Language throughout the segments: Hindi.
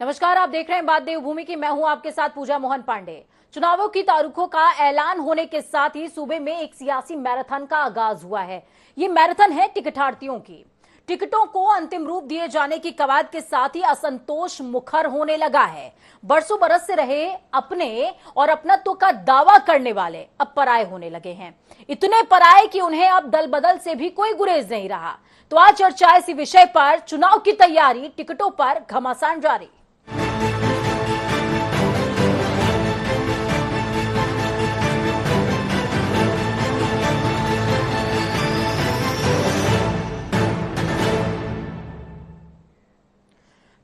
नमस्कार, आप देख रहे हैं बात देवभूमि की। मैं हूं आपके साथ पूजा मोहन पांडे। चुनावों की तारीखों का ऐलान होने के साथ ही सूबे में एक सियासी मैराथन का आगाज हुआ है। ये मैराथन है टिकटार्थियों की। टिकटों को अंतिम रूप दिए जाने की कवायद के साथ ही असंतोष मुखर होने लगा है। बरसों बरस से रहे अपने और अपनत्व का दावा करने वाले अब पराये होने लगे हैं। इतने पराये कि उन्हें अब दल बदल से भी कोई गुरेज नहीं रहा। तो आज चर्चा इसी विषय पर, चुनाव की तैयारी, टिकटों पर घमासान जारी।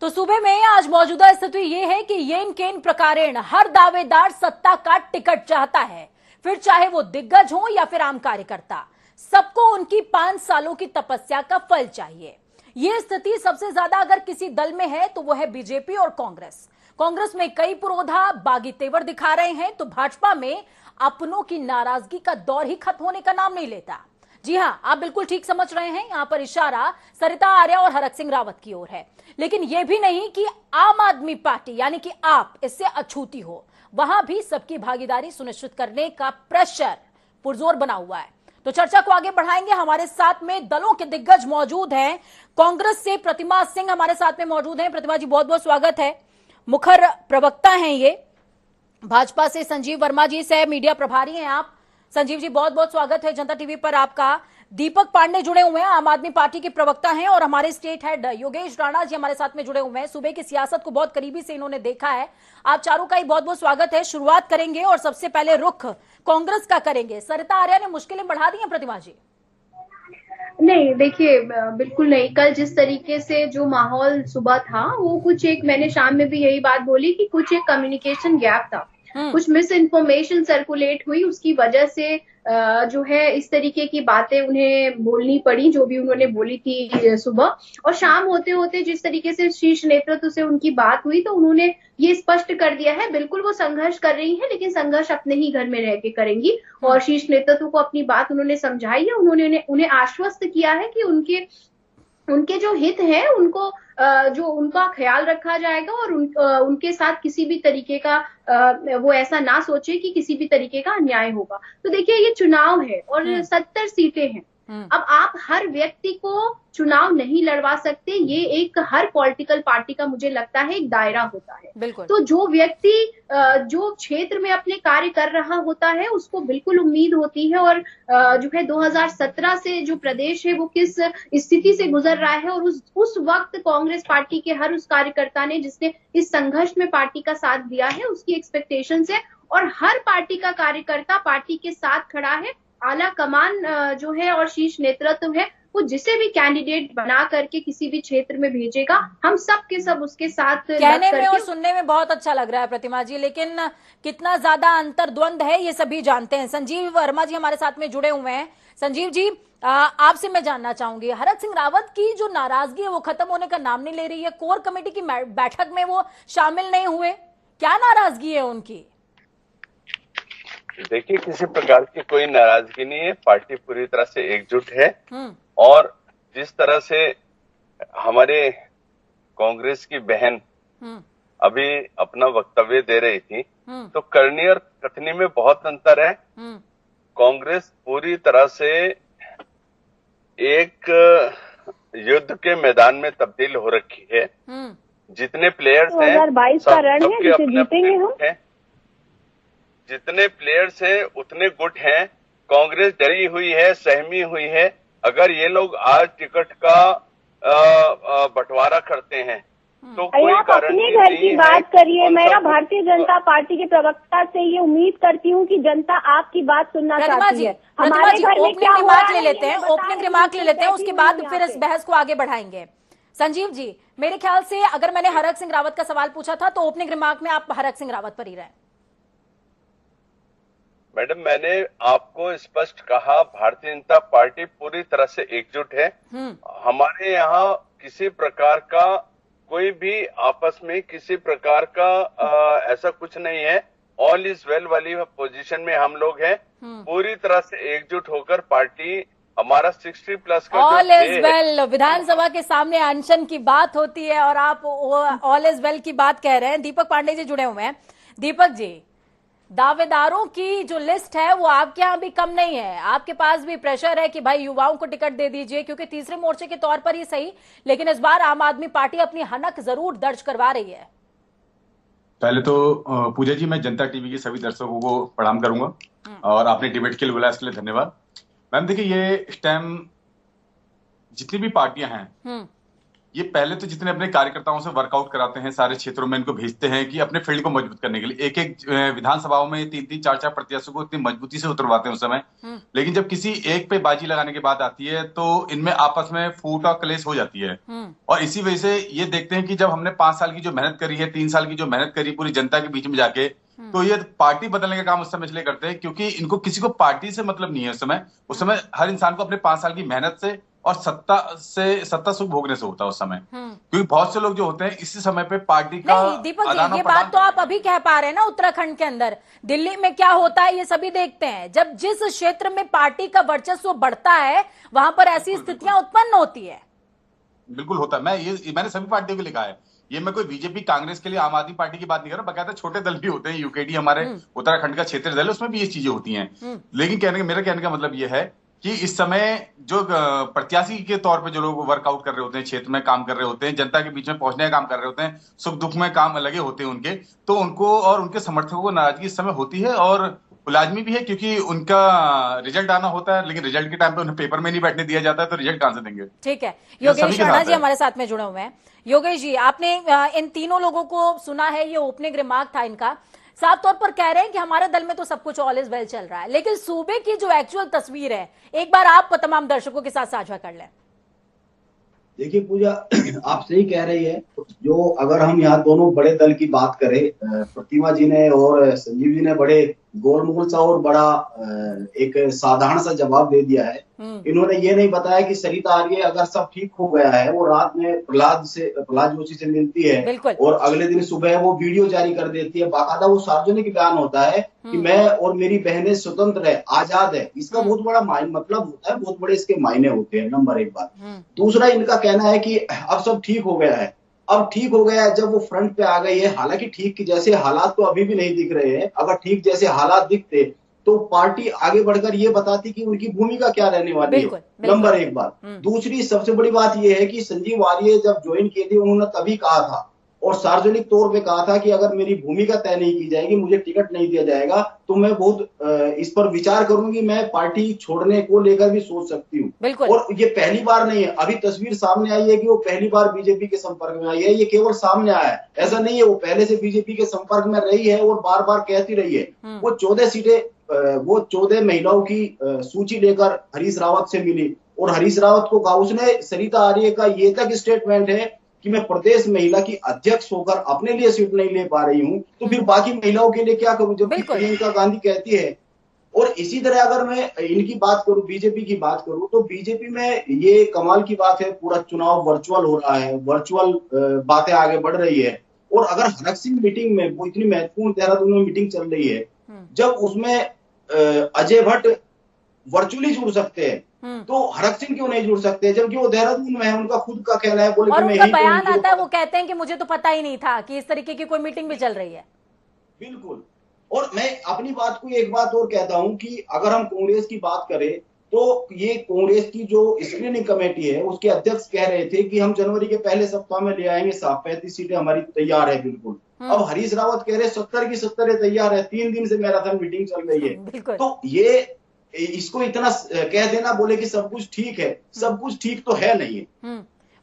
तो सूबे में आज मौजूदा स्थिति यह है कि येन केन प्रकारेण हर दावेदार सत्ता का टिकट चाहता है, फिर चाहे वो दिग्गज हो या फिर आम कार्यकर्ता। सबको उनकी 5 सालों की तपस्या का फल चाहिए। यह स्थिति सबसे ज्यादा अगर किसी दल में है तो वो है बीजेपी और कांग्रेस। कांग्रेस में कई पुरोधा बागी तेवर दिखा रहे हैं, तो भाजपा में अपनों की नाराजगी का दौर ही खत्म होने का नाम नहीं लेता। जी हां, आप बिल्कुल ठीक समझ रहे हैं। यहां पर इशारा सरिता आर्या और हरक सिंह रावत की ओर है। लेकिन यह भी नहीं कि आम आदमी पार्टी यानी कि आप इससे अछूती हो। वहां भी सबकी भागीदारी सुनिश्चित करने का प्रेशर पुरजोर बना हुआ है। तो चर्चा को आगे बढ़ाएंगे। हमारे साथ में दलों के दिग्गज मौजूद हैं। कांग्रेस से प्रतिमा सिंह हमारे साथ में मौजूद हैं। प्रतिमा जी, बहुत बहुत स्वागत है। मुखर प्रवक्ता हैं ये। भाजपा से संजीव वर्मा जी से मीडिया प्रभारी हैं आप। संजीव जी, बहुत बहुत स्वागत है जनता टीवी पर आपका। दीपक पांडे जुड़े हुए हैं, आम आदमी पार्टी के प्रवक्ता हैं। और हमारे स्टेट हेड योगेश राणा जी हमारे साथ में जुड़े हुए हैं। सूबे की सियासत को बहुत करीबी से इन्होंने देखा है। आप चारों का ही बहुत बहुत स्वागत है। शुरुआत करेंगे और सबसे पहले रुख कांग्रेस का करेंगे। सरिता आर्या ने मुश्किलें बढ़ा दी हैं प्रतिमा जी? नहीं, देखिए, बिल्कुल नहीं। कल जिस तरीके से जो माहौल सुबह था, वो कुछ एक, मैंने शाम में भी यही बात बोली कि कुछ एक कम्युनिकेशन गैप था, कुछ मिस इन्फॉर्मेशन सर्कुलेट हुई। उसकी वजह से जो है इस तरीके की बातें उन्हें बोलनी पड़ी, जो भी उन्होंने बोली थी सुबह। और शाम होते होते जिस तरीके से शीर्ष नेतृत्व से उनकी बात हुई, तो उन्होंने ये स्पष्ट कर दिया है, बिल्कुल वो संघर्ष कर रही है, लेकिन संघर्ष अपने ही घर में रह के करेंगी। और शीर्ष नेतृत्व को अपनी बात उन्होंने समझाई है। उन्होंने उन्हें आश्वस्त किया है कि उनके जो हित है, उनको जो उनका ख्याल रखा जाएगा। और उनके साथ किसी भी तरीके का वो ऐसा ना सोचे कि किसी भी तरीके का अन्याय होगा। तो देखिए, ये चुनाव है और 70 सीटें हैं। अब आप हर व्यक्ति को चुनाव नहीं लड़वा सकते। ये एक हर पॉलिटिकल पार्टी का, मुझे लगता है, एक दायरा होता है। तो जो व्यक्ति जो क्षेत्र में अपने कार्य कर रहा होता है, उसको बिल्कुल उम्मीद होती है। और जो है 2017 से जो प्रदेश है वो किस स्थिति से गुजर रहा है, और उस वक्त कांग्रेस पार्टी के हर उस कार्यकर्ता ने जिसने इस संघर्ष में पार्टी का साथ दिया है, उसकी एक्सपेक्टेशंस है। और हर पार्टी का कार्यकर्ता पार्टी के साथ खड़ा है। आला कमान जो है और शीर्ष नेतृत्व है, वो जिसे भी कैंडिडेट बना करके किसी भी क्षेत्र में भेजेगा, हम सब के सब उसके साथ कहने में और सुनने में बहुत अच्छा लग रहा है प्रतिमा जी, लेकिन कितना ज्यादा अंतर्द्वंद है ये सभी जानते हैं। संजीव वर्मा जी हमारे साथ में जुड़े हुए हैं। संजीव जी, आपसे मैं जानना चाहूंगी, हरक सिंह रावत की जो नाराजगी है वो खत्म होने का नाम नहीं ले रही है। कोर कमेटी की बैठक में वो शामिल नहीं हुए, क्या नाराजगी है उनकी? देखिए, किसी प्रकार की कोई नाराजगी नहीं है। पार्टी पूरी तरह से एकजुट है। और जिस तरह से हमारे कांग्रेस की बहन अभी अपना वक्तव्य दे रही थी, तो करनी और कथनी में बहुत अंतर है। कांग्रेस पूरी तरह से एक युद्ध के मैदान में तब्दील हो रखी है। जितने प्लेयर्स हैं, 2022 का रण है, जिसे जीतेंगे हम। जितने प्लेयर्स हैं उतने गुट हैं। कांग्रेस डरी हुई है, सहमी हुई है। अगर ये लोग आज टिकट का बंटवारा करते हैं तो कोई आप अपने घर की बात करिए। मैं भारतीय जनता पार्टी के प्रवक्ता से ये उम्मीद करती हूँ कि जनता आपकी बात सुनना चाहती है। हमारे घर में क्या रिमार्क ले लेते हैं, ओपनिंग रिमार्क ले लेते हैं, उसके बाद फिर इस बहस को आगे बढ़ाएंगे। संजीव जी, मेरे ख्याल से अगर मैंने हरक सिंह रावत का सवाल पूछा था तो ओपनिंग रिमार्क में आप हरक सिंह रावत पर ही रहे। मैडम, मैंने आपको स्पष्ट कहा, भारतीय जनता पार्टी पूरी तरह से एकजुट है। हमारे यहाँ किसी प्रकार का कोई भी आपस में किसी प्रकार का ऐसा कुछ नहीं है। ऑल इज वेल वाली पोजीशन में हम लोग हैं। पूरी तरह से एकजुट होकर पार्टी हमारा 60+ का ऑल जो इज वेल, विधानसभा के सामने अनशन की बात होती है और आप ऑल इज वेल की बात कह रहे हैं। दीपक पांडे जी जुड़े हुए हैं। दीपक जी, दावेदारों की जो लिस्ट है वो आपके यहाँ भी कम नहीं है, आपके पास भी प्रेशर है कि भाई युवाओं को टिकट दे दीजिए, क्योंकि तीसरे मोर्चे के तौर पर ही सही, लेकिन इस बार आम आदमी पार्टी अपनी हनक जरूर दर्ज करवा रही है। पहले तो पूजा जी, मैं जनता टीवी के सभी दर्शकों को प्रणाम करूंगा और आपने डिबेट के लिए बुलाया, इसके लिए धन्यवाद। मैम देखिए, ये इस टाइम जितनी भी पार्टियां हैं, ये पहले तो जितने अपने कार्यकर्ताओं से वर्कआउट कराते हैं, सारे क्षेत्रों में इनको भेजते हैं कि अपने फील्ड को मजबूत करने के लिए एक एक विधानसभाओं में 3-3, 4-4 प्रत्याशियों को इतनी मजबूती से उतरवाते हैं उस समय। लेकिन जब किसी एक पे बाजी लगाने की बात आती है तो इनमें आपस में फूट और क्लेश हो जाती है। और इसी वजह से ये देखते हैं कि जब हमने 5 साल की जो मेहनत करी है, 3 साल की जो मेहनत करी पूरी जनता के बीच में जाके, तो ये पार्टी बदलने का काम उस समय इसलिए करते हैं क्योंकि इनको किसी को पार्टी से मतलब नहीं है। उस समय हर इंसान को अपने 5 साल की मेहनत से और सत्ता सुख भोगने से होता है उस समय। क्योंकि बहुत से लोग जो होते हैं इसी समय पे पार्टी का नहीं दीपक जी, ये बात तो आप अभी कह पा रहे हैं ना, उत्तराखंड के अंदर, दिल्ली में क्या होता है ये सभी देखते हैं। जब जिस क्षेत्र में पार्टी का वर्चस्व बढ़ता है वहां पर ऐसी स्थितियां उत्पन्न होती है। बिल्कुल होता है। मैंने सभी पार्टियों को लिखा है, ये मैं कोई बीजेपी कांग्रेस के लिए आम आदमी पार्टी की बात नहीं कर रहा, बकायदा छोटे दल भी होते हैं, यूकेडी हमारे उत्तराखंड का क्षेत्रीय दल, उसमें भी ये चीजें होती हैं। लेकिन मेरा कहने का मतलब ये है कि इस समय जो प्रत्याशी के तौर पे जो लोग वर्कआउट कर रहे होते हैं, क्षेत्र में काम कर रहे होते हैं, जनता के बीच में पहुंचने का काम कर रहे होते हैं, सुख दुख में काम लगे होते हैं उनके, तो उनको और उनके समर्थकों को नाराजगी इस समय होती है और लाजमी भी है, क्योंकि उनका रिजल्ट आना होता है, लेकिन रिजल्ट के टाइम पे उन्हें पेपर में नहीं बैठने दिया जाता है, तो रिजल्ट कहां से देंगे। ठीक है, योगेश राणा जी हमारे साथ में जुड़े हुए हैं। योगेश जी, आपने इन तीनों लोगों को सुना है, ये ओपनिंग रिमार्क था इनका। साफ तौर पर कह रहे हैं कि हमारे दल में तो सब कुछ ऑल इज वेल चल रहा है, लेकिन सूबे की जो एक्चुअल तस्वीर है एक बार आप तमाम दर्शकों के साथ साझा कर लें। देखिए पूजा, आप सही कह रही है। जो अगर हम यहाँ दोनों बड़े दल की बात करें, प्रतिमा जी ने और संजीव जी ने बड़े गोलमोल सा और बड़ा एक साधारण सा जवाब दे दिया है। इन्होंने ये नहीं बताया कि सरिता आर्य अगर सब ठीक हो गया है, वो रात में प्रहलाद जोशी से मिलती है और अगले दिन सुबह वो वीडियो जारी कर देती है, बाकायदा वो सार्वजनिक बयान होता है कि मैं और मेरी बहनें स्वतंत्र है, आजाद है। इसका बहुत बड़ा मतलब होता है, बहुत बड़े इसके मायने होते हैं, नंबर एक बात। दूसरा, इनका कहना है कि अब सब ठीक हो गया है। अब ठीक हो गया है जब वो फ्रंट पे आ गई है, हालांकि ठीक जैसे हालात तो अभी भी नहीं दिख रहे हैं। अगर ठीक जैसे हालात दिखते तो पार्टी आगे बढ़कर ये बताती कि उनकी भूमिका क्या रहने वाली है, नंबर एक बात। दूसरी सबसे बड़ी बात यह है कि संजीव आर्य जब ज्वाइन किए थे, उन्होंने तभी कहा था और सार्वजनिक तौर पे कहा था कि अगर मेरी भूमिका तय नहीं की जाएगी, मुझे टिकट नहीं दिया जाएगा, तो मैं बहुत इस पर विचार करूंगी, मैं पार्टी छोड़ने को लेकर भी सोच सकती हूँ। और ये पहली बार नहीं है, अभी तस्वीर सामने आई है कि वो पहली बार बीजेपी के संपर्क में आई है, ये केवल सामने आया है, ऐसा नहीं है। वो पहले से बीजेपी के संपर्क में रही है और बार बार कहती रही है। वो 14 महिलाओं की सूची लेकर हरीश रावत से मिली और हरीश रावत को कहा, उसने सरिता आर्य का ये तक स्टेटमेंट है कि मैं प्रदेश महिला की अध्यक्ष होकर अपने लिए सीट नहीं ले पा रही हूं, तो फिर बाकी महिलाओं के लिए क्या करूं, जब प्रियंका गांधी कहती है। और इसी तरह अगर मैं इनकी बात करूं, बीजेपी की बात करूं, तो बीजेपी में ये कमाल की बात है, पूरा चुनाव वर्चुअल हो रहा है, वर्चुअल बातें आगे बढ़ रही है। और अगर हरक सिंह मीटिंग में, वो इतनी महत्वपूर्ण देहरादून में मीटिंग चल रही है, जब उसमें अजय भट्ट वर्चुअली जुड़ सकते हैं, तो हरक सिंह क्यों नहीं जुड़ सकते, जबकि वो देहरादून में है, उनका खुद का कहना है। बोले और उनका बयान आता है, वो कहते हैं कि मुझे तो पता ही नहीं था कि इस तरीके की कोई मीटिंग भी चल रही है। बिल्कुल। और मैं अपनी बात को एक बात और कहता हूं कि अगर हम कांग्रेस की बात करें, तो ये कांग्रेस की जो स्क्रीनिंग कमेटी है, उसके अध्यक्ष कह रहे थे कि हम जनवरी के पहले सप्ताह में ले आएंगे, 35 सीटें हमारी तैयार है बिल्कुल। अब हरीश रावत कह रहे 70 की 70 तैयार है, 3 दिन से मैराथन मीटिंग चल रही है। तो ये इसको इतना कह देना, बोले कि सब कुछ ठीक है, सब कुछ ठीक तो है नहीं है।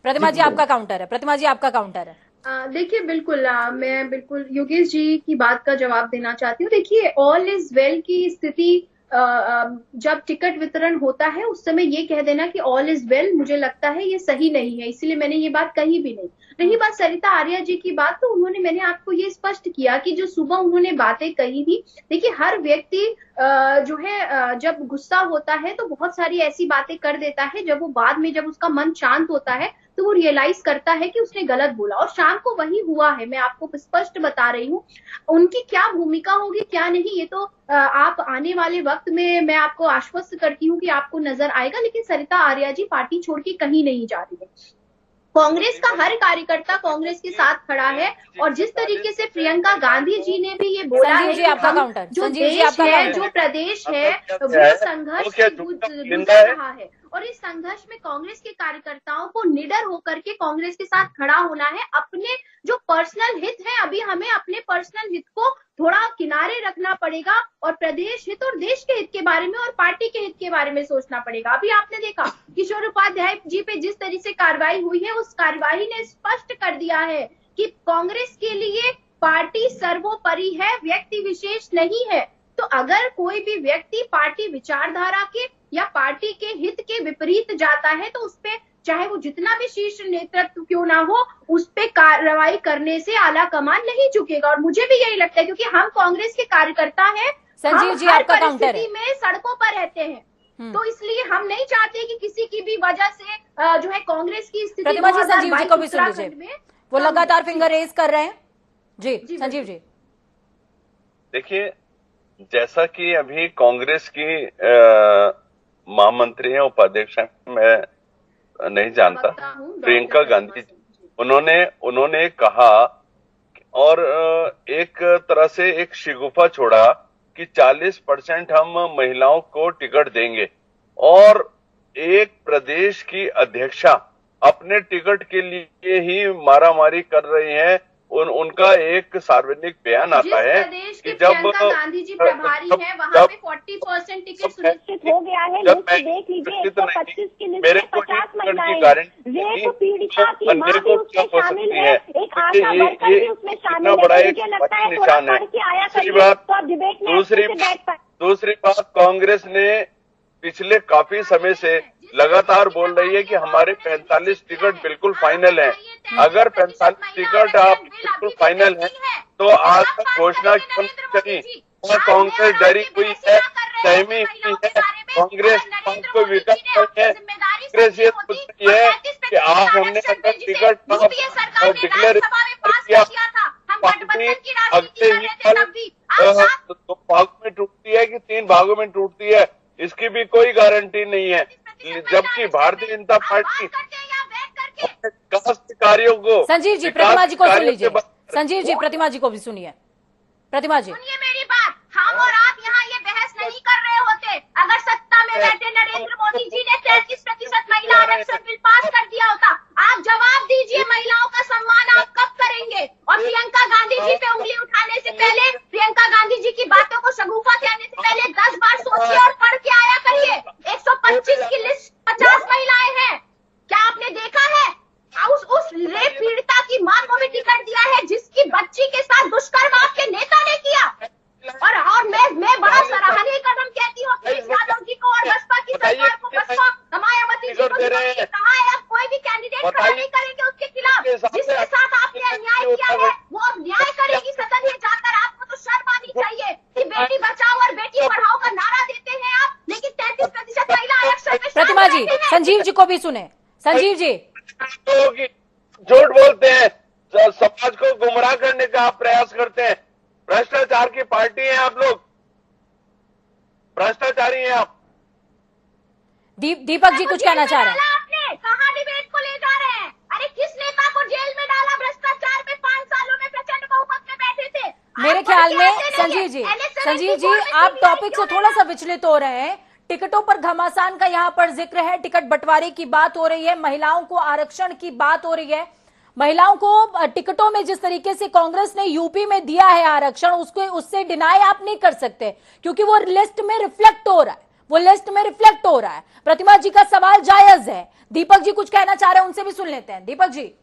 प्रतिमा जी आपका काउंटर है, प्रतिमा जी आपका काउंटर है। देखिए बिल्कुल, मैं बिल्कुल योगेश जी की बात का जवाब देना चाहती हूँ। देखिए, ऑल इज वेल की स्थिति जब टिकट वितरण होता है उस समय ये कह देना कि ऑल इज वेल, मुझे लगता है ये सही नहीं है, इसीलिए मैंने ये बात कही भी नहीं। रही बात सरिता आर्या जी की बात, तो मैंने आपको ये स्पष्ट किया कि जो सुबह उन्होंने बातें कही थी, देखिए हर व्यक्ति जो है जब गुस्सा होता है तो बहुत सारी ऐसी बातें कर देता है, जब वो बाद में जब उसका मन शांत होता है तो वो रियलाइज करता है कि उसने गलत बोला। और शाम को वही हुआ है, मैं आपको स्पष्ट बता रही हूँ। उनकी क्या भूमिका होगी क्या नहीं, ये तो आप आने वाले वक्त में मैं आपको आश्वस्त करती हूँ कि आपको नजर आएगा। लेकिन सरिता आर्या जी पार्टी छोड़ के कहीं नहीं जा रही है। कांग्रेस का हर कार्यकर्ता कांग्रेस के साथ खड़ा है। और जिस तरीके से प्रियंका गांधी जी ने भी ये बोला है कि हम जो देश है, जो प्रदेश है, वो संघर्ष गुजर रहा है और इस संघर्ष में कांग्रेस के कार्यकर्ताओं को निडर होकर के कांग्रेस के साथ खड़ा होना है। अपने जो पर्सनल हित है, अभी हमें अपने पर्सनल हित को थोड़ा किनारे रखना पड़ेगा और प्रदेश हित और देश के हित के बारे में और पार्टी के हित के बारे में सोचना पड़ेगा। अभी आपने देखा किशोर उपाध्याय जी पे जिस तरह से कार्रवाई हुई है, उस कार्यवाही ने स्पष्ट कर दिया है कि कांग्रेस के लिए पार्टी सर्वोपरि है, व्यक्ति विशेष नहीं है। तो अगर कोई भी व्यक्ति पार्टी विचारधारा के या पार्टी के हित के विपरीत जाता है तो उस पे चाहे वो जितना भी शीर्ष नेतृत्व क्यों ना हो, उस पे कार्रवाई करने से आला कमान नहीं झुकेगा। और मुझे भी यही लगता है क्योंकि हम कांग्रेस के कार्यकर्ता हैं, संजीव जी, हम हर आपका काउंटर है। परिस्थिति में सड़कों पर रहते हैं, तो इसलिए हम नहीं चाहते कि किसी की भी वजह से जो है कांग्रेस की स्थिति प्रतिमा जी, संजीव जी को भी सुन लीजिए, वो लगातार फिंगर रेज कर रहे हैं। जी संजीव जी, देखिए, जैसा कि अभी कांग्रेस की महामंत्री हैं, उपाध्यक्ष हैं, मैं नहीं जानता, प्रियंका गांधी, उन्होंने कहा और एक तरह से एक शिगुफा छोड़ा कि 40% हम महिलाओं को टिकट देंगे और एक प्रदेश की अध्यक्षा अपने टिकट के लिए ही मारामारी कर रही हैं। उनका एक सार्वजनिक बयान आता है कि जब गांधी जी प्रभारी है वहां पे 40% टिकट सुनिश्चित हो गया है। जब मैं देख लीजिए 125 की लिस्ट में 50 महिलाएं, रेप पीड़िता की मां भी उसमें शामिल है, एक आशा वर्कर भी उसमें शामिल है। मुझे लगता है थोड़ा पढ़ के आया करिए तो आप डिबेट में दूसरी बात, कांग्रेस ने पिछले काफी समय से लगातार बोल रही है कि हमारे 45 टिकट बिल्कुल फाइनल हैं। अगर 45 टिकट आप बिल्कुल फाइनल हैं तो आज तक घोषणा क्यों नहीं करी? और कांग्रेस डरी हुई है, सहमी हुई है, कांग्रेस को विकास करनी है। कांग्रेस ये सोचती है कि आज हमने अगर टिकट डिक्लेयर किया, पार्टी अगले ही कल 2 भागों में टूटती है कि 3 भागों में टूटती है, इसकी भी कोई गारंटी नहीं है। जबकि भारतीय जनता पार्टी कार्यों को, संजीव जी प्रतिमा जी को सुन लीजिए, संजीव जी प्रतिमा जी को भी सुनिए। प्रतिमा जी सुनिए मेरी बात, हम और आप यहाँ ये बहस नहीं कर रहे होते अगर सत्ता में बैठे नरेंद्र मोदी जी ने 33% महिला आरक्षण बिल पास कर दिया होता। आप जवाब दीजिए, महिलाओं का सम्मान आप कब करेंगे? और प्रियंका गांधी जी पे उंगली उठाने से पहले, प्रियंका गांधी जी की बातों को शगुफा कहने से पहले 10 बार सोचिए और पढ़ के आया करिए। 125 की लिस्ट 50 महिलाएं हैं, क्या आपने देखा है? उस रेप पीड़िता की मां को भी टिकट दिया है जिसकी बच्ची के साथ दुष्कर्म आपके नेता ने किया। और मैं बड़ा सराहनीय कदम कहती हूँ अखिलेश यादव जी को और बसपा की सरकार को, बसपा मायावती जी को कहा है अब कोई भी कैंडिडेट खड़ा नहीं करेंगे उसके खिलाफ। जिसके साथ आपने अन्याय किया है वो न्याय करेगी सदन में जाकर। आपको तो शर्म आनी चाहिए कि बेटी बचाओ और बेटी पढ़ाओ का नारा देते हैं आप, लेकिन 33% महिला आरक्षण में। प्रतिमा जी, संजीव जी को भी सुने। संजीव जी, झूठ बोलते हैं, समाज को गुमराह करने का आप प्रयास करते हैं। भ्रष्टाचार की पार्टी है आप लोग, भ्रष्टाचारी हैं आप। दीपक जी कुछ कहना चाह रहे हैं। आपने कहा डिबेट को ले जा रहे हैं? अरे किस नेता को जेल में डाला भ्रष्टाचार में? 5 सालों में प्रचंड बहुमत में बैठे थे। मेरे ख्याल में संजीव जी आप टॉपिक से थोड़ा सा विचलित हो रहे हैं। टिकटों पर घमासान का यहाँ पर जिक्र है, टिकट बंटवारे की बात हो रही है, महिलाओं को आरक्षण की बात हो रही है। महिलाओं को टिकटों में जिस तरीके से कांग्रेस ने यूपी में दिया है आरक्षण, उससे डिनाई आप नहीं कर सकते क्योंकि वो लिस्ट में रिफ्लेक्ट हो रहा है, प्रतिमा जी का सवाल जायज है। दीपक जी कुछ कहना चाह रहे हैं, उनसे भी सुन लेते हैं। दीपक जी।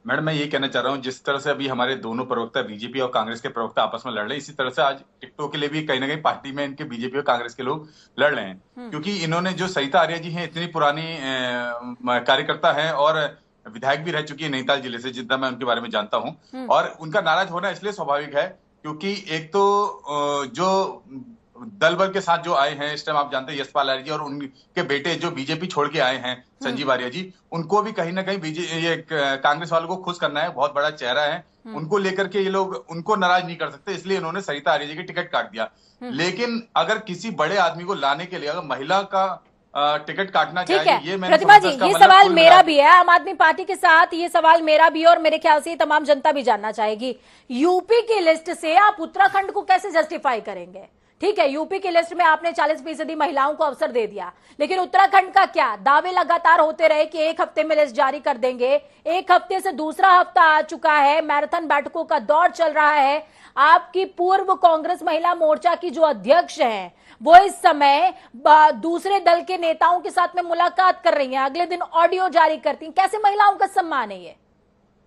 मैडम, मैं ये कहना चाह रहा हूँ, जिस तरह से अभी हमारे दोनों प्रवक्ता बीजेपी और कांग्रेस के प्रवक्ता आपस में लड़ रहे हैं, इसी तरह से आज टिकटों के लिए भी कहीं ना कहीं पार्टी में इनके बीजेपी और कांग्रेस के लोग लड़ रहे हैं। क्योंकि इन्होंने, जो सरिता आर्या जी हैं, इतनी पुरानी कार्यकर्ता है और विधायक भी रह चुकी है नैनीताल जिले से, जितना मैं उनके बारे में जानता हूँ। और उनका नाराज होना इसलिए स्वाभाविक है क्योंकि एक तो जो दल बल के साथ जो आए हैं इस टाइम, आप जानते हैं यशपाल आर्य जी और उनके बेटे जो बीजेपी छोड़ के आए हैं संजीव आर्य जी, उनको भी कहीं ना कहीं ये कांग्रेस वालों को खुश करना है, बहुत बड़ा चेहरा है, उनको लेकर के ये लोग उनको नाराज नहीं कर सकते, इसलिए इन्होंने सरिता आर्य जी की टिकट काट दिया। लेकिन अगर किसी बड़े आदमी को लाने के लिए अगर महिला का टिकट काटना ठीक चाहिए, है ये मैंने प्रतिभा जी, समझा, ये इसका सवाल मतलब मेरा भी है आम आदमी पार्टी के साथ, ये सवाल मेरा भी है और मेरे ख्याल से ये तमाम जनता भी जानना चाहेगी। यूपी की लिस्ट से आप उत्तराखंड को कैसे जस्टिफाई करेंगे? ठीक है, यूपी की लिस्ट में आपने 40% महिलाओं को अवसर दे दिया, लेकिन उत्तराखंड का क्या? दावे लगातार होते रहे कि एक हफ्ते में लिस्ट जारी कर देंगे, एक हफ्ते से दूसरा हफ्ता आ चुका है, मैराथन बैठकों का दौर चल रहा है। आपकी पूर्व कांग्रेस महिला मोर्चा की जो अध्यक्ष हैं वो इस समय दूसरे दल के नेताओं के साथ में मुलाकात कर रही हैं, अगले दिन ऑडियो जारी करती हैं। कैसे महिलाओं का सम्मान है ये?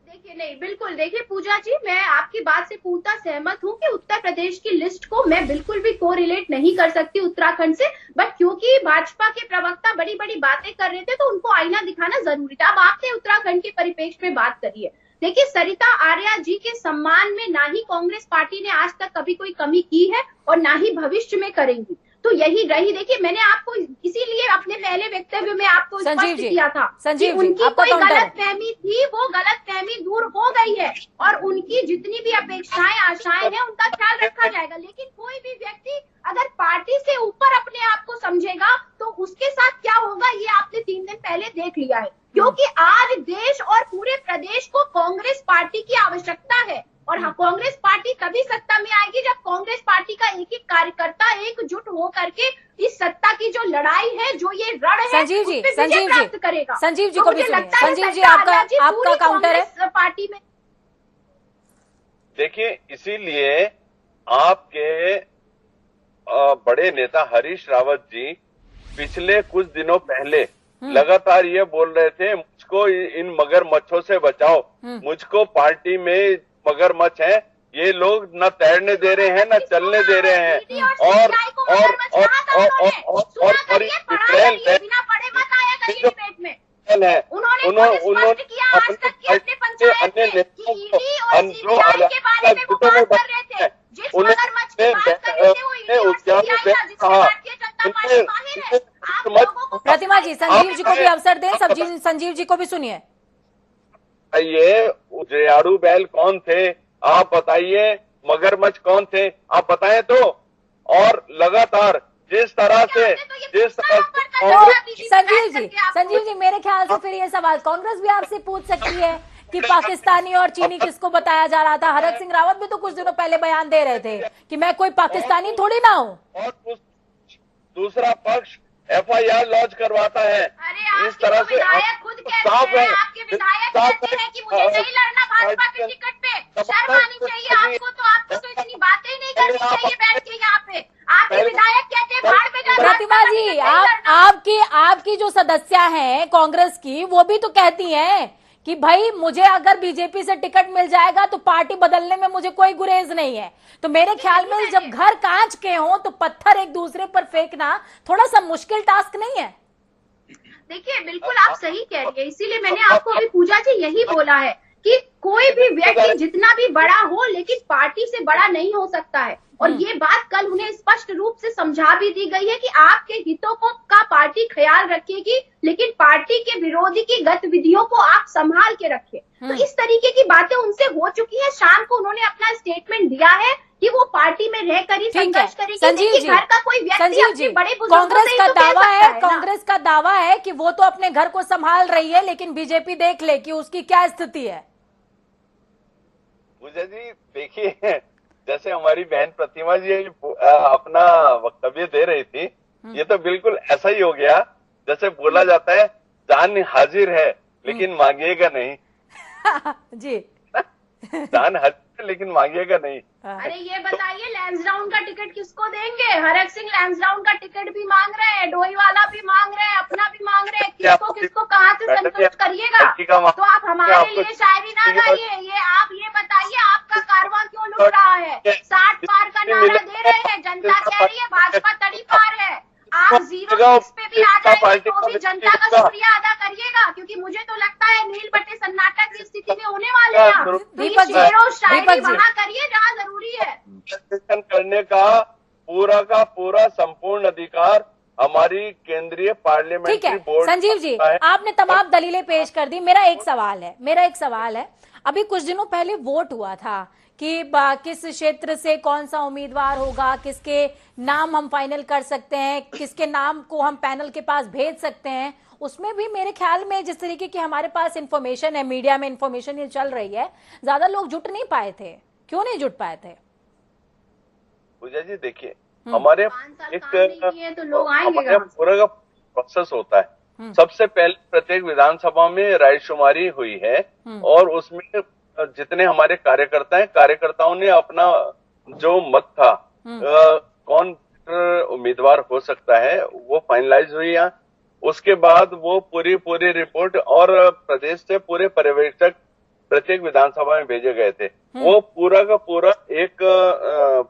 देखिए, नहीं, बिल्कुल, देखिए पूजा जी, मैं आपकी बात से पूर्णतः सहमत हूँ कि उत्तर प्रदेश की लिस्ट को मैं बिल्कुल भी कोरिलेट नहीं कर सकती उत्तराखंड से, बट क्योंकि भाजपा के प्रवक्ता बड़ी बड़ी बातें कर रहे थे तो उनको आईना दिखाना जरूरी था। अब आपने उत्तराखंड के परिप्रेक्ष्य में बात करी है। देखिए, सरिता आर्या जी के सम्मान में ना ही कांग्रेस पार्टी ने आज तक कभी कोई कमी की है और ना ही भविष्य में करेंगी, तो यही रही। देखिए, मैंने आपको इसीलिए अपने पहले वक्तव्य में आपको स्पष्ट किया था कि उनकी कोई गलतफहमी थी, वो गलतफहमी दूर हो गई है और उनकी जितनी भी अपेक्षाएं आशाएं हैं उनका ख्याल रखा जाएगा। लेकिन कोई भी व्यक्ति अगर पार्टी से ऊपर अपने आप को समझेगा तो उसके साथ क्या होगा ये आपने 3 दिन पहले देख लिया है, क्योंकि आज देश और पूरे प्रदेश को कांग्रेस पार्टी की आवश्यकता है। और हाँ, कांग्रेस पार्टी तभी सत्ता में आएगी जब कांग्रेस पार्टी का एक एक कार्यकर्ता एकजुट हो करके इस सत्ता की जो लड़ाई है, जो ये रण है, संजीव जी करेगा। संजीव जी को भी सुनिए। संजीव जी, आपका काउंटर है पार्टी में। देखिए, इसीलिए आपके बड़े नेता हरीश रावत जी पिछले कुछ दिनों पहले लगातार ये बोल रहे थे, मुझको इन मगरमच्छों से बचाओ, मुझको पार्टी में मगरमच्छ है, ये लोग न तैरने दे रहे हैं न चलने दे रहे हैं। और उन्होंने अन्य नेताओं प्रतिमा जी, संजीव जी को भी अवसर दें, संजीव जी को भी सुनिए। ये उजड़ाड़ू बैल कौन थे आप बताइए, मगरमच्छ कौन थे आप बताएं तो। और लगातार जिस तरह से संजीव जी मेरे ख्याल से फिर ये सवाल कांग्रेस भी आपसे पूछ सकती है कि पाकिस्तानी और चीनी किसको बताया जा रहा था। हरक सिंह रावत भी तो कुछ दिनों पहले बयान दे रहे थे कि मैं कोई पाकिस्तानी थोड़ी ना हूँ। और दूसरा पक्ष FIR लॉन्च करवाता है। इस तरह से खुद कहते हैं, आपके विधायक कहते हैं कि मुझे नहीं लड़ना भाजपा के टिकट पे, शर्म आनी चाहिए आपको। तो आपको तो इतनी बातें ही नहीं करनी चाहिए बैठ के यहाँ पे। आपके विधायक कहते हैं भाड़ में जाना। प्रतिमा जी, आपकी जो सदस्य हैं कांग्रेस की, वो भी तो कहती हैं कि भाई मुझे अगर बीजेपी से टिकट मिल जाएगा तो पार्टी बदलने में मुझे कोई गुरेज नहीं है। तो मेरे ख्याल में जब घर कांच के हों तो पत्थर एक दूसरे पर फेंकना थोड़ा सा मुश्किल टास्क नहीं है? देखिए, बिल्कुल आप सही कह रही है, इसीलिए मैंने आपको अभी पूजा जी यही बोला है कि कोई भी व्यक्ति जितना भी बड़ा हो लेकिन पार्टी से बड़ा नहीं हो सकता है। और ये बात कल उन्हें स्पष्ट रूप से समझा भी दी गई है कि आपके हितों का पार्टी ख्याल रखेगी, लेकिन पार्टी के विरोधी की गतिविधियों को आप संभाल के रखें। तो इस तरीके की बातें उनसे हो चुकी है। शाम को उन्होंने अपना स्टेटमेंट दिया है कि वो पार्टी में रहकर ही संघर्ष करेगी। संजीव जी, घर का कोई व्यक्ति बड़े कांग्रेस का दावा है कि वो तो अपने घर को संभाल रही है, लेकिन बीजेपी देख ले कि उसकी क्या स्थिति है। पूजा जी, देखिए, जैसे हमारी बहन प्रतिमा जी अपना वक्तव्य दे रही थी, ये तो बिल्कुल ऐसा ही हो गया जैसे बोला जाता है जान हाजिर है लेकिन मांगिएगा नहीं। जी, जान हाजिर है लेकिन मांगिएगा नहीं। अरे ये बताइए, लैंसडाउन का टिकट किसको देंगे? हरक सिंह लैंसडाउन का टिकट भी मांग रहे हैं, डोईवाला भी मांग रहे हैं, अपना भी मांग रहे हैं। किसको कहाँ से संतुष्ट करिएगा? तो आप हमारे लिए शायरी ना गाइए। ये आप ये बताइए, आपका कारवां क्यों लुट रहा है? 60 पार का नारा दे रहे हैं, जनता कह रही है भाजपा तड़ी पार है। आप 0 पे भी आ जाएंगे तो भी जनता का शुक्रिया अदा करिएगा, क्योंकि मुझे तो लगता है नील बटे सन्नाटा की स्थिति में होने वाले हैं। दीपक जी, शायरी वहाँ करिए जहाँ जरूरी है। करने का पूरा का पूरा संपूर्ण अधिकार हमारी केंद्रीय ठीक पार्लियामेंट्री है बोर्ड संजीव जी, आपने तमाम दलीलें पेश कर दी। मेरा एक सवाल है, अभी कुछ दिनों पहले वोट हुआ था कि किस क्षेत्र से कौन सा उम्मीदवार होगा, किसके नाम हम फाइनल कर सकते हैं, किसके नाम को हम पैनल के पास भेज सकते हैं। उसमें भी मेरे ख्याल में जिस तरीके की हमारे पास इंफॉर्मेशन है, मीडिया में इंफॉर्मेशन ये चल रही है, ज्यादा लोग जुट नहीं पाए थे। क्यों नहीं जुट पाए थे? पूजा जी देखिए, हमारे तो लोग आएंगे हमारे पूरा का प्रोसेस होता है। सबसे पहले प्रत्येक विधानसभा में रायशुमारी हुई है और उसमें जितने हमारे कार्यकर्ताओं ने अपना जो मत था कौन उम्मीदवार हो सकता है वो फाइनलाइज हुई है। उसके बाद वो पूरी रिपोर्ट और प्रदेश से पूरे पर्यवेक्षक प्रत्येक विधानसभा में भेजे गए थे। वो पूरा का पूरा एक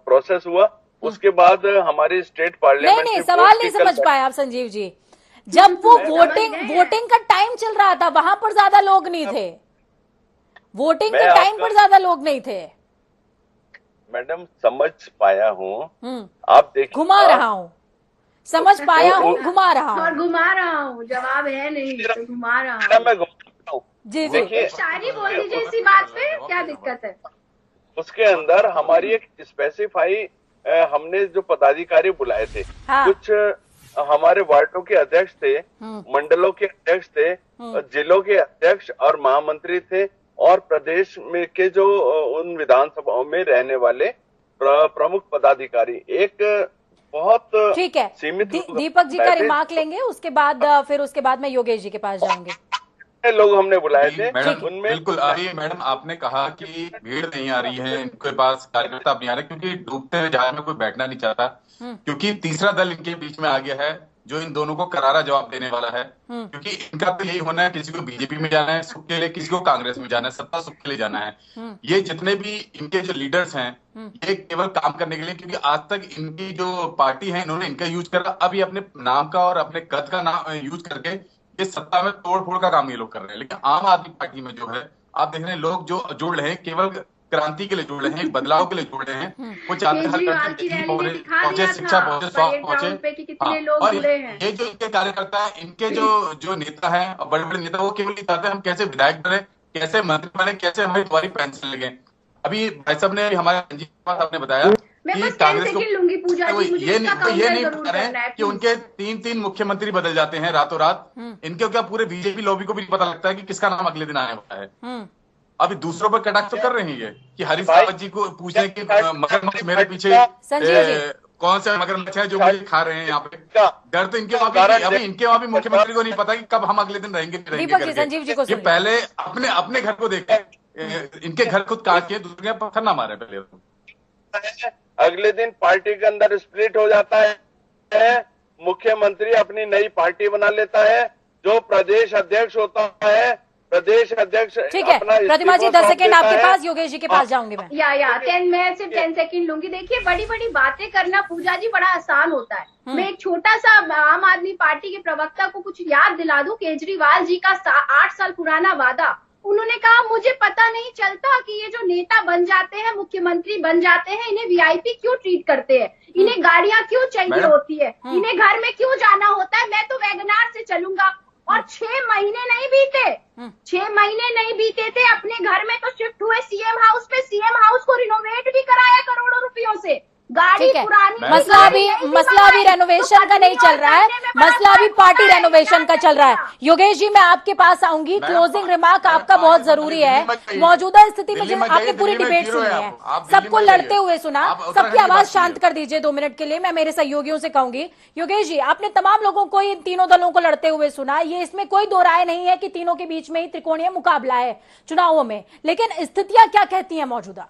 प्रोसेस हुआ। उसके बाद हमारी स्टेट पार्लियामेंट नहीं सवाल नहीं समझ पाए आप संजीव जी। जब वो वोटिंग का टाइम चल रहा था वहां पर ज्यादा लोग नहीं थे, वोटिंग के टाइम पर ज्यादा लोग नहीं थे। मैडम समझ पाया हूँ, आप देखिए घुमा रहा हूँ, समझ पाया हूँ, घुमा रहा हूँ और घुमा रहा हूँ, जवाब है नहीं तो घुमा रहा हूँ। मैं घुमा हूँ जी देखिए, शायरी बोल दीजिए इसी बात पे, क्या दिक्कत है? उसके अंदर हमारी एक स्पेसिफाई हमने जो पदाधिकारी बुलाए थे, कुछ हमारे वार्डों के अध्यक्ष थे, मंडलों के अध्यक्ष थे, जिलों के अध्यक्ष और महामंत्री थे और प्रदेश में के जो उन विधानसभाओं में रहने वाले प्रमुख पदाधिकारी। एक बहुत ठीक है, सीमित दीपक जी का रिमार्क लेंगे, उसके बाद मैं योगेश जी के पास जाऊंगी। लोग हमने बुलाए थे उनमें बिल्कुल। अभी मैडम आपने कहा कि भीड़ नहीं आ रही है, इनके पास कार्यकर्ता नहीं आ रहे क्योंकि डूबते हुए जहाज में कोई बैठना नहीं चाहता, क्योंकि तीसरा दल इनके बीच में आ गया है जो इन दोनों को करारा जवाब देने वाला है। क्योंकि इनका तो यही होना है, किसी को बीजेपी में जाना है सुख के लिए, किसी को कांग्रेस में जाना है सत्ता सुख के लिए जाना है। ये जितने भी इनके जो लीडर्स हैं ये केवल काम करने के लिए, क्योंकि आज तक इनकी जो पार्टी है इन्होंने इनका यूज करा, अभी अपने नाम का और अपने कद का नाम यूज करके ये सत्ता में तोड़ फोड़ का काम ये लोग कर रहे हैं। लेकिन आम आदमी पार्टी में जो है आप देख रहे हैं लोग जो जुड़ रहे हैं केवल क्रांति के लिए जुड़ रहे हैं, बदलाव के लिए जुड़ रहे हैं। वो चाहते हैं पहुंचे, शिक्षा पहुंचे, स्वास्थ्य पहुंचे। और ये जो इनके कार्यकर्ता है, इनके जो नेता है और बड़े बड़े नेता, वो केवल ये चाहते हैं हम कैसे विधायक बने, कैसे मंत्री बने, कैसे हमारी तुम्हारी पेंशन लगे। अभी भाई साहब ने हमारे संजीव साहब ने बताया कि कांग्रेस को ये नहीं पता रहे कि उनके 3 मुख्यमंत्री बदल जाते हैं रातों रात। इनके क्या पूरे बीजेपी लॉबी को भी पता लगता है कि किसका नाम अगले दिन आने वाला है। अभी दूसरों पर कटाक्ष तो कर रहे हैं ये कि हरीश रावत जी को पूछे कि मगरमच्छ मेरे पीछे कौन सा मगरमच्छ है जो मुझे खा रहे हैं यहाँ पे। डर तो इनके वहाँ भी मुख्यमंत्री को नहीं पता कि कब हम अगले दिन रहेंगे संजीव जी को ये पहले अपने घर को देखें, इनके घर खुद काट के दूसरे पत्थर ना मारे। पहले अगले दिन पार्टी के अंदर स्प्लिट हो जाता है, मुख्यमंत्री अपनी नई पार्टी बना लेता है, जो प्रदेश अध्यक्ष होता है प्रदेश अध्यक्ष। ठीक है प्रतिमा जी 10 सेकंड आपके पास, योगेश जी के पास जाऊंगी मैं। मैं सिर्फ 10 सेकंड लूंगी। देखिए बड़ी बड़ी बातें करना पूजा जी बड़ा आसान होता है। मैं एक छोटा सा आम आदमी पार्टी के प्रवक्ता को कुछ याद दिला दूं, केजरीवाल जी का 8 साल पुराना वादा। उन्होंने कहा मुझे पता नहीं चलता कि ये जो नेता बन जाते हैं, मुख्यमंत्री बन जाते हैं, इन्हें वीआईपी क्यों ट्रीट करते हैं, इन्हें गाड़ियां क्यों चाहिए होती है, इन्हें घर में क्यों जाना होता है। मैं तो वैगनार से चलूंगा। और 6 महीने नहीं बीते, 6 महीने नहीं बीते थे, अपने घर में तो शिफ्ट हुए सीएम हाउस पे, सीएम हाउस को रिनोवेट भी कराया करोड़ों रुपयों से। गाड़ी पुरानी, मसला अभी रेनोवेशन का नहीं चल रहा है, मसला अभी पार्टी रेनोवेशन का चल रहा है। योगेश जी मैं आपके पास आऊंगी, क्लोजिंग रिमार्क आपका बहुत जरूरी है। मौजूदा स्थिति में आपने पूरी डिबेट सुनी है, सबको लड़ते हुए सुना, सबकी आवाज शांत कर दीजिए 2 मिनट के लिए। मैं मेरे सहयोगियों से कहूंगी, योगेश जी आपने तमाम लोगों को, इन तीनों दलों को लड़ते हुए सुना। ये इसमें कोई दो राय नहीं है कि तीनों के बीच में ही त्रिकोणीय मुकाबला है चुनावों में, लेकिन स्थितियां क्या कहती है मौजूदा?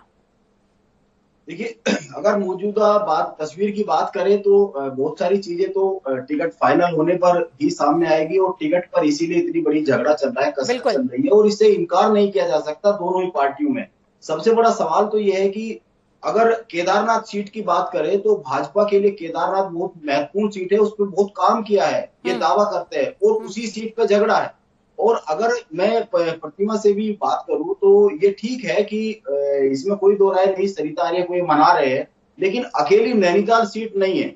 देखिए अगर मौजूदा तस्वीर की बात करें तो बहुत सारी चीजें तो टिकट फाइनल होने पर ही सामने आएगी और टिकट पर इसीलिए इतनी बड़ी झगड़ा चल रहा है, कसरत चल रही है और इससे इनकार नहीं किया जा सकता दोनों ही पार्टियों में। सबसे बड़ा सवाल तो यह है कि अगर केदारनाथ सीट की बात करें तो भाजपा के लिए केदारनाथ बहुत महत्वपूर्ण सीट है, उस पर बहुत काम किया है ये दावा करते हैं और उसी सीट पर झगड़ा है। और अगर मैं प्रतिमा से भी बात करूं तो ये ठीक है कि इसमें कोई दो राय नहीं, सरिता आर्य को ये मना रहे हैं लेकिन अकेली नैनीताल सीट नहीं है,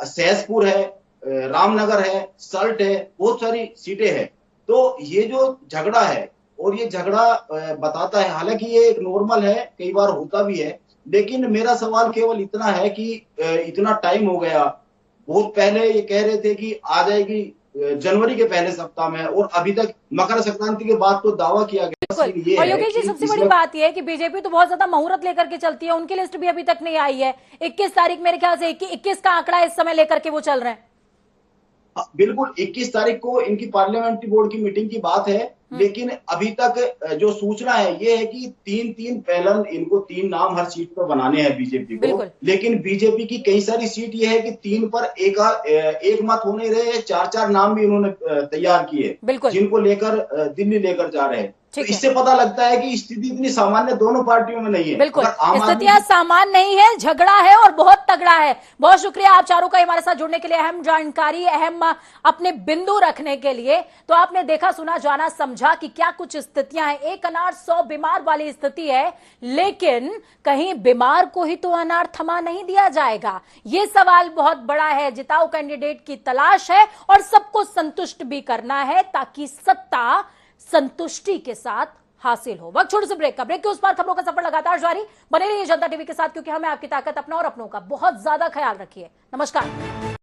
सहसपुर है, रामनगर है, सल्ट है, बहुत सारी सीटें हैं। तो ये जो झगड़ा है, और ये झगड़ा बताता है, हालांकि ये एक नॉर्मल है, कई बार होता भी है, लेकिन मेरा सवाल केवल इतना है कि इतना टाइम हो गया, बहुत पहले ये कह रहे थे कि आ जाएगी जनवरी के पहले सप्ताह में, और अभी तक मकर संक्रांति के बाद तो दावा किया गया। और योगेश जी, सबसे बड़ी बात यह है कि बीजेपी तो बहुत ज्यादा मुहूर्त लेकर के चलती है, उनकी लिस्ट भी अभी तक नहीं आई है। 21 तारीख मेरे ख्याल से 21 का आंकड़ा इस समय लेकर के वो चल रहे हैं। बिल्कुल 21 तारीख को इनकी पार्लियामेंट्री बोर्ड की मीटिंग की बात है, लेकिन अभी तक जो सूचना है ये है कि 3-3 पैनल, इनको 3 नाम हर सीट पर बनाने हैं बीजेपी को। लेकिन बीजेपी की कई सारी सीट ये है कि 3 पर एक मत हो नहीं रहे, 4-4 नाम भी उन्होंने तैयार किए, जिनको लेकर दिल्ली लेकर जा रहे हैं। तो इससे पता लगता है कि स्थिति इतनी सामान्य दोनों पार्टियों में नहीं है। बिल्कुल, स्थितियां सामान्य नहीं है, झगड़ा है और बहुत तगड़ा है। बहुत शुक्रिया आप चारों का हमारे साथ जुड़ने के लिए, अहम जानकारी, अहम अपने बिंदु रखने के लिए। तो आपने देखा, सुना, जाना, समझा कि क्या कुछ स्थितियां हैं। एक अनार 100 बीमार वाली स्थिति है, लेकिन कहीं बीमार को ही तो अनार थमा नहीं दिया जाएगा। ये सवाल बहुत बड़ा है। जिताऊ कैंडिडेट की तलाश है और सबको संतुष्ट भी करना है, ताकि सत्ता संतुष्टि के साथ हासिल हो। वक्त छोटे से ब्रेक का, ब्रेक के उस पार खबरों का सफर लगातार जारी। बने रहिए जनता टीवी के साथ, क्योंकि हमें आपकी ताकत, अपना और अपनों का बहुत ज्यादा ख्याल रखिए। नमस्कार।